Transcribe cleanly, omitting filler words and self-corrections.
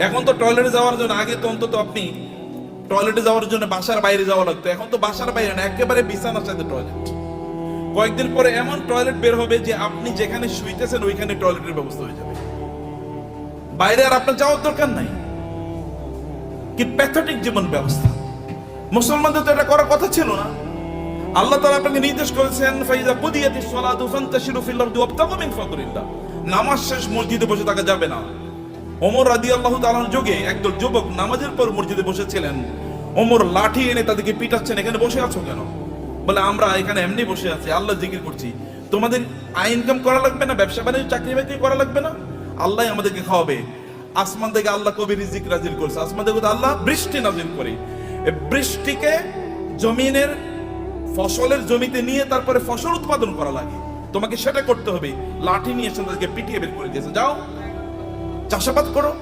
এখন তো টয়লেটে যাওয়ার জন্য, আগে তো অন্তত আপনি টয়লেটে যাওয়ার জন্য বাসার বাইরে যাওয়া লাগতো, এখন তো বাসার বাইরে না, একেবারে বিছানার সাথে টয়লেট। কয়েকদিন পরে এমন টয়লেট বের হবে যে আপনি যেখানে শুইতেছেন ওইখানে টয়লেটের ব্যবস্থা হয়ে যাবে, বাইরে আর আপনার যাওয়ার দরকার নাই। কি প্যাথেটিক জীবন ব্যবস্থা! মুসলমানদের তো এটা করার কথা ছিল না। আল্লাহ তাআলা আপনাকে নির্দেশ করেছেন, ফাইজা কুদিয়াতিস সালাতু ফান্তাশিরু ফিল আরদি ওয়াবতাগু মিন ফাদলিল্লাহ। নামাজ শেষ মসজিদে বসে থাকা যাবে না। ওমর রাদিয়াল্লাহু তাআলার যুগে একদল যুবক নামাজের পর মসজিদে বসেছিলেন। ওমর লাঠি এনে তাদেরকে পিটাচ্ছেন, এখানে বসে আছো কেন? বলে আমরা এখানে এমনি বসে আছি, আল্লাহ জিকির করছি। তোমাদের আয় ইনকাম করা লাগবে না, ব্যবসা বাণিজ্য চাকরি বাকরি করা লাগবে না, আল্লাহ আমাদেরকে খাওয়াবে। আসমান থেকে আল্লাহ কবি রিজিক নাজিল করেছে, আসমান থেকে আল্লাহ বৃষ্টি নাজিল করে। এই বৃষ্টিকে জমিনের ফসলের জমিতে নিয়ে তারপরে ফসল উৎপাদন করা লাগে, তোমাকে সেটা করতে হবে। লাঠি নিয়ে এসে তাদেরকে পিটিয়ে বের করে দিয়েছে, যাও চাষাবাদ করো।